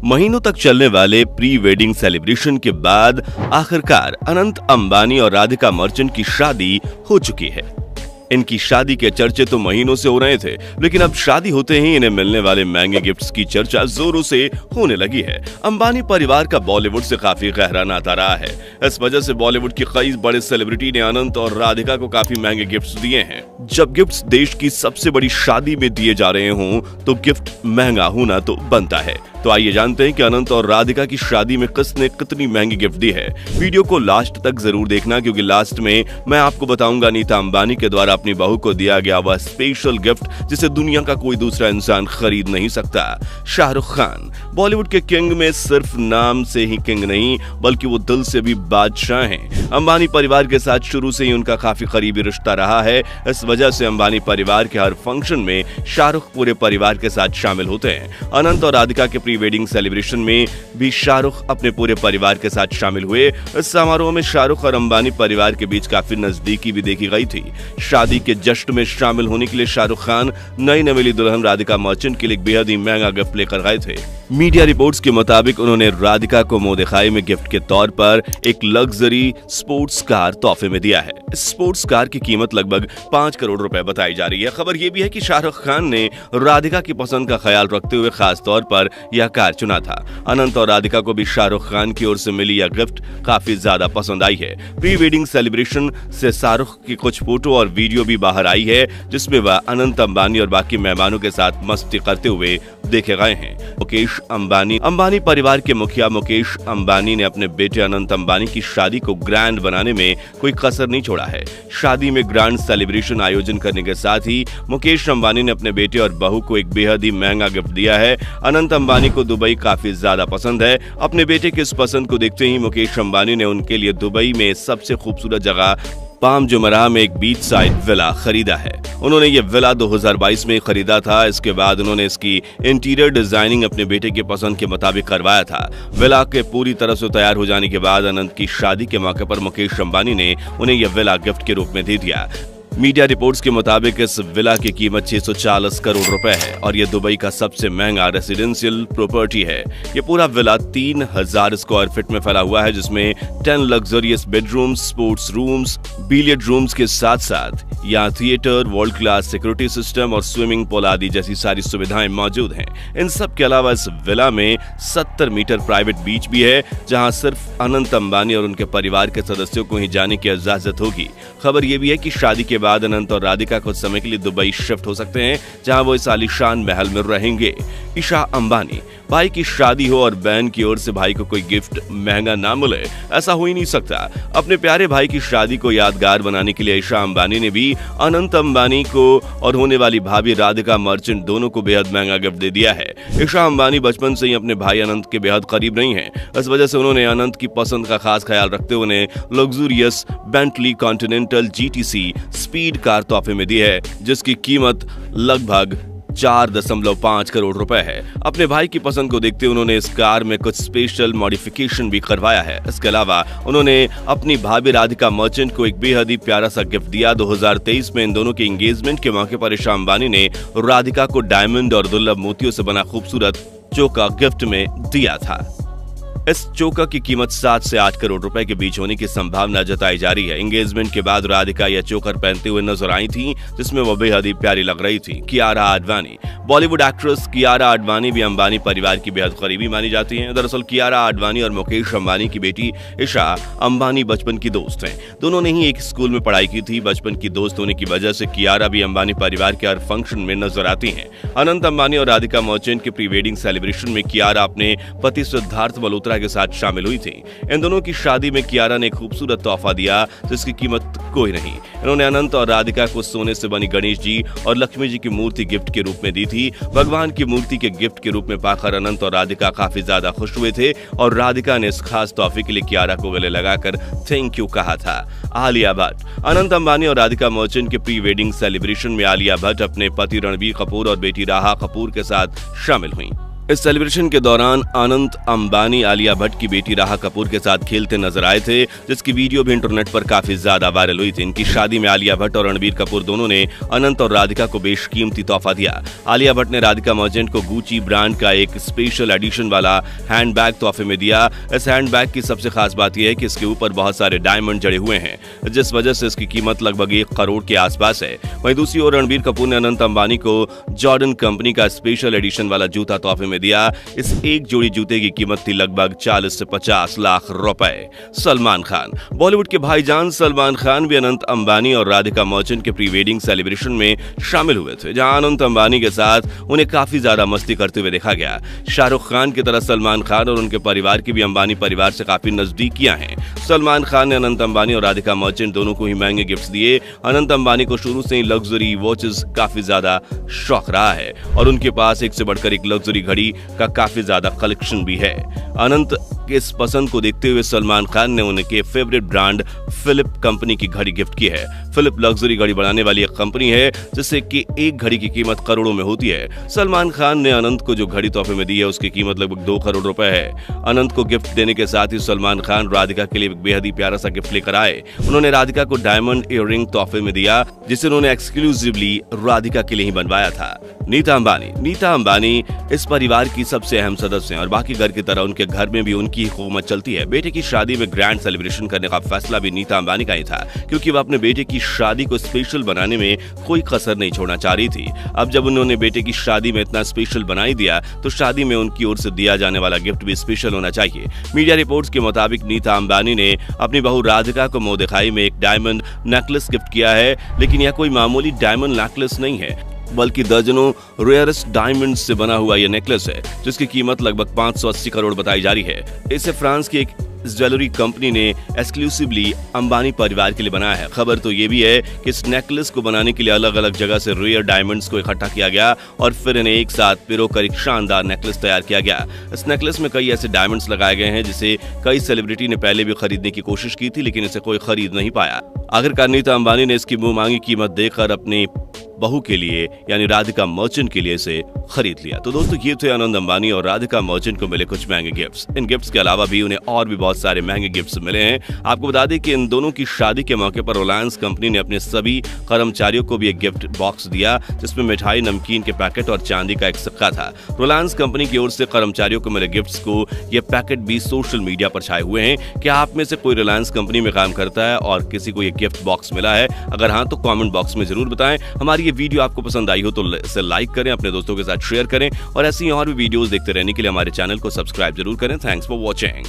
महीनों तक चलने वाले प्री वेडिंग सेलिब्रेशन के बाद आखिरकार अनंत अंबानी और राधिका मर्चेंट की शादी हो चुकी है। इनकी शादी के चर्चे तो महीनों से हो रहे थे, लेकिन अब शादी होते ही इन्हें मिलने वाले महंगे गिफ्ट्स की चर्चा जोरों से होने लगी है। अंबानी परिवार का बॉलीवुड से काफी गहरा नाता रहा है। इस वजह से बॉलीवुड के कई बड़े सेलिब्रिटी ने अनंत और राधिका को काफी महंगे गिफ्ट्स दिए हैं। जब गिफ्ट्स देश की सबसे बड़ी शादी में दिए जा रहे हों तो गिफ्ट महंगा होना तो बनता है। तो आइए जानते हैं कि अनंत और राधिका की शादी में किसने कितनी महंगी गिफ्ट दी है। वीडियो को लास्ट तक जरूर देखना, क्योंकि लास्ट में मैं आपको बताऊंगा नीता अंबानी के द्वारा अपनी बहू को दिया गया वह स्पेशल गिफ्ट जिसे दुनिया का कोई दूसरा इंसान खरीद नहीं सकता। शाहरुख खान बॉलीवुड के किंग में सिर्फ नाम से ही किंग नहीं, बल्कि वो दिल से भी बादशाह हैं। अंबानी परिवार के साथ शुरू से ही उनका काफी करीबी रिश्ता रहा है। इस वजह से अंबानी परिवार के हर फंक्शन में शाहरुख पूरे परिवार के साथ शामिल होते हैं। अनंत और राधिका के प्री वेडिंग सेलिब्रेशन में भी शाहरुख अपने पूरे परिवार के साथ शामिल हुए। इस समारोह में शाहरुख और अंबानी परिवार के बीच काफी नजदीकी भी देखी गई थी। शादी के जश्न में शामिल होने के लिए शाहरुख खान नई नवेली दुल्हन राधिका मर्चेंट के लिए बेहद ही महंगा गिफ्ट लेकर गए थे। मीडिया रिपोर्ट्स के मुताबिक उन्होंने राधिका को मुंह दिखाई में गिफ्ट के तौर पर एक लग्जरी स्पोर्ट्स कार तोहफे में दिया है। इस स्पोर्ट्स कार की कीमत लगभग 5 करोड़ रुपए बताई जा रही है। खबर यह भी है कि शाहरुख खान ने राधिका की पसंद का ख्याल रखते हुए खास तौर पर यह कार चुना था। अनंत और राधिका को भी शाहरुख खान की ओर से मिली यह गिफ्ट काफी ज्यादा पसंद आई है। प्री वेडिंग सेलिब्रेशन से शाहरुख की कुछ फोटो और वीडियो भी बाहर आई है, जिसमें वह अनंत अंबानी और बाकी मेहमानों के साथ मस्ती करते हुए देखे गए हैं। मुकेश अंबानी परिवार के मुखिया मुकेश अंबानी ने अपने बेटे अनंत अंबानी की शादी को ग्रैंड बनाने में कोई कसर नहीं छोड़ा है। शादी में ग्रैंड सेलिब्रेशन आयोजन करने के साथ ही मुकेश अंबानी ने अपने बेटे और बहू को एक बेहद ही महंगा गिफ्ट दिया है। अनंत अंबानी को दुबई काफी ज्यादा पसंद है। अपने बेटे की इस पसंद को देखते ही मुकेश अंबानी ने उनके लिए दुबई में सबसे खूबसूरत जगह पाम जुमराह में एक बीच साइड विला खरीदा है। उन्होंने ये विला 2022 में खरीदा था। इसके बाद उन्होंने इसकी इंटीरियर डिजाइनिंग अपने बेटे के पसंद के मुताबिक करवाया था। विला के पूरी तरह से तैयार हो जाने के बाद अनंत की शादी के मौके पर मुकेश अंबानी ने उन्हें यह विला गिफ्ट के रूप में दे दिया। मीडिया रिपोर्ट्स के मुताबिक इस विला की कीमत 640 करोड़ रुपए है और यह दुबई का सबसे महंगा रेसिडेंशियल प्रॉपर्टी है। यह पूरा विला 3000 स्क्वायर फीट में फैला हुआ है, जिसमें 10 luxurious bedrooms, sports rooms, billiard rooms के साथ साथ यहाँ theatre, world class security system और स्विमिंग पूल आदि जैसी सारी सुविधाएं मौजूद हैं। इन सब के अलावा इस विला में 70 मीटर प्राइवेट बीच भी है, जहां सिर्फ अनंत अंबानी और उनके परिवार के सदस्यों को ही जाने की इजाजत होगी। खबर यह भी है कि शादी के बाद अनंत और राधिका कुछ समय के लिए दुबई शिफ्ट हो सकते हैं, जहां वो इस आलीशान महल में रहेंगे। ईशा अंबानी भाई की शादी हो और बहन की ओर से भाई को कोई गिफ्ट महंगा ना मिले, ऐसा हो ही नहीं सकता। अपने प्यारे भाई की शादी को यादगार बनाने के लिए ईशा अंबानी ने भी अनंत अंबानी को और होने वाली भाभी राधिका मर्चेंट दोनों को बेहद महंगा गिफ्ट दे दिया है। ईशा अंबानी बचपन से ही अपने भाई अनंत के बेहद करीब रही हैं। इस वजह से उन्होंने अनंत की पसंद का खास ख्याल रखते हुए उन्हें luxurious Bentley continental GTC speed car तोहफे में दी है, जिसकी कीमत लगभग 4.5 करोड़ रुपए है। अपने भाई की पसंद को देखते उन्होंने इस कार में कुछ स्पेशल मॉडिफिकेशन भी करवाया है। इसके अलावा उन्होंने अपनी भाभी राधिका मर्चेंट को एक बेहद ही प्यारा सा गिफ्ट दिया। 2023 में इन दोनों के एंगेजमेंट के मौके पर ईशा अंबानी ने राधिका को डायमंड और दुर्लभ मोतियों से बना खूबसूरत चोका गिफ्ट में दिया था। इस चोका की कीमत 7 से 8 करोड़ रुपए के बीच होने की संभावना जताई जा रही है। एंगेजमेंट के बाद राधिका यह चोकर पहनते हुए नजर आई थी, जिसमें वह बेहद ही प्यारी लग रही थी। कियारा आडवाणी बॉलीवुड एक्ट्रेस कियारा आडवाणी भी अंबानी परिवार की बेहद करीबी मानी जाती हैं। दरअसल कियारा आडवाणी और मुकेश अंबानी की बेटी ईशा अंबानी बचपन की दोस्त हैं। दोनों ने ही एक स्कूल में पढ़ाई की थी। बचपन की दोस्त होने की वजह से कियारा भी अंबानी परिवार के हर फंक्शन में नजर आती हैं। अनंत अंबानी और राधिका मर्चेंट के प्री वेडिंग सेलिब्रेशन में कियारा अपने पति सिद्धार्थ मल्होत्रा के साथ शामिल हुई थी। इन दोनों की शादी में कियारा ने खूबसूरत तोहफा दिया, जिसकी कीमत कोई नहीं। इन्होंने अनंत और राधिका को सोने से बनी गणेश जी और लक्ष्मी जी की मूर्ति गिफ्ट के रूप में दी थी। भगवान की मूर्ति के गिफ्ट के रूप में पाकर अनंत और राधिका काफी ज्यादा खुश हुए थे और राधिका ने इस खास तोहफे के लिए कियारा को गले लगाकर थैंक यू कहा था। आलिया भट्ट अनंत अंबानी और राधिका मर्चेंट के प्री वेडिंग सेलिब्रेशन में आलिया भट्ट अपने पति रणबीर कपूर और बेटी राहा कपूर के साथ शामिल हुई। इस सेलिब्रेशन के दौरान अनंत अंबानी आलिया भट्ट की बेटी राहा कपूर के साथ खेलते नजर आए थे, जिसकी वीडियो भी इंटरनेट पर काफी ज्यादा वायरल हुई थी। इनकी शादी में आलिया भट्ट और रणबीर कपूर दोनों ने अनंत और राधिका को बेशकीमती तोहफा दिया। आलिया भट्ट ने राधिका मर्चेंट को गुची ब्रांड का एक स्पेशल एडिशन वाला हैंडबैग तोहफे में दिया। इस हैंडबैग की सबसे खास बात यह है कि इसके ऊपर बहुत सारे डायमंड जड़े हुए हैं, जिस वजह से इसकी कीमत लगभग 1 करोड़ के आसपास है। वहीं दूसरी ओर रणबीर कपूर ने अनंत अंबानी को जॉर्डन कंपनी का स्पेशल एडिशन वाला जूता तोहफे में दिया। इस एक जोड़ी जूते की कीमत थी लगभग 40 से 50 लाख रुपए। सलमान खान, बॉलीवुड के भाईजान सलमान खान भी अनंत अंबानी और राधिका मर्चेंट के प्री वेडिंग सेलिब्रेशन में शामिल हुए थे, जहां अनंत अंबानी के साथ उन्हें काफी ज्यादा मस्ती करते हुए देखा गया। शाहरुख खान की तरह सलमान खान और उनके परिवार की भी अंबानी परिवार से काफी नजदीकियां हैं। सलमान खान ने अनंत अंबानी और राधिका मर्चेंट दोनों को ही महंगे गिफ्ट्स दिए। अनंत अंबानी को शुरू से ही लग्जरी वॉचेस काफी ज्यादा शौक रहा है और उनके पास एक से बढ़कर एक लग्जरी घड़ी का काफी ज्यादा कलेक्शन भी है। अनंत के इस पसंद को देखते हुए सलमान खान ने उनके फेवरेट ब्रांड फिलिप कंपनी की घड़ी गिफ्ट की है। फिलिप लग्जरी घड़ी बनाने वाली एक कंपनी है, जिससे कि एक घड़ी की कीमत करोड़ों में होती है। सलमान खान ने अनंत को जो घड़ी तोहफे में दी है उसकी कीमत लगभग 2 करोड़ रुपए है। अनंत को गिफ्ट देने के साथ ही सलमान खान राधिका के लिए बेहद ही प्यारा सा गिफ्ट लेकर आए। उन्होंने राधिका को डायमंड ईयररिंग तोहफे में दिया, जिसे उन्होंने एक्सक्लूसिवली राधिका के लिए ही बनवाया था। नीता अंबानी इस परिवार की सबसे अहम सदस्य हैं और बाकी घर की तरह उनके घर में भी उनकी हुकूमत चलती है। बेटे की शादी में ग्रैंड सेलिब्रेशन करने का फैसला भी नीता अंबानी का ही था, क्योंकि वह अपने बेटे की शादी को स्पेशल बनाने में कोई कसर नहीं छोड़ना चाह रही थी। अब जब उन्होंने बेटे की शादी में इतना स्पेशल बना ही दिया, तो शादी में उनकी ओर से दिया जाने वाला गिफ्ट भी स्पेशल होना चाहिए। मीडिया रिपोर्ट्स के मुताबिक नीता अंबानी ने अपनी बहू राधिका को मुंह दिखाई में एक डायमंड नेकलेस गिफ्ट किया है, लेकिन यह कोई मामूली डायमंड नेकलेस नहीं है, बल्कि दर्जनों रेयरेस्ट डायमंड से बना हुआ यह नेकलेस है, जिसकी कीमत लगभग 580 करोड़ बताई जा रही है। इसे फ्रांस की एक ज्वेलरी कंपनी ने एक्सक्लूसिवली अंबानी परिवार के लिए बनाया है। खबर तो ये भी है कि इस नेकलेस को बनाने के लिए अलग अलग जगह से रेयर डायमंड्स को इकट्ठा किया गया और फिर इन्हें एक साथ पिरोकर एक शानदार नेकलेस तैयार किया गया। इस नेकलेस में कई ऐसे डायमंड्स लगाए गए हैं जिसे कई सेलिब्रिटी ने पहले भी खरीदने की कोशिश की थी, लेकिन इसे कोई खरीद नहीं पाया। आखिरकार नीता अंबानी ने इसकी मुंह मांगी कीमत देकर अपनी बहू के लिए यानी राधिका मर्चेंट के लिए इसे खरीद लिया। तो दोस्तों, ये थे अनंत अंबानी और राधिका मर्चेंट को मिले कुछ महंगे गिफ्ट्स। इन गिफ्ट्स के अलावा भी उन्हें और भी बहुत सारे महंगे गिफ्ट्स मिले हैं। आपको बता दें कि इन दोनों की शादी के मौके पर रिलायंस कंपनी ने अपने सभी कर्मचारियों को भी एक गिफ्ट बॉक्स दिया, जिसमें मिठाई, नमकीन के पैकेट और चांदी का एक सिक्का था। रिलायंस कंपनी की ओर से कर्मचारियों को मिले गिफ्ट्स को ये पैकेट भी सोशल मीडिया पर छाए हुए हैं। क्या आप में से कोई रिलायंस कंपनी में काम करता है और किसी को ये गिफ्ट बॉक्स मिला है? अगर हाँ, तो कमेंट बॉक्स में जरूर बताएं। हमारी ये वीडियो आपको पसंद आई हो तो इसे लाइक करें, अपने दोस्तों के साथ शेयर करें और ऐसी और भी वीडियोस देखते रहने के लिए हमारे चैनल को सब्सक्राइब जरूर करें। Thanks for watching.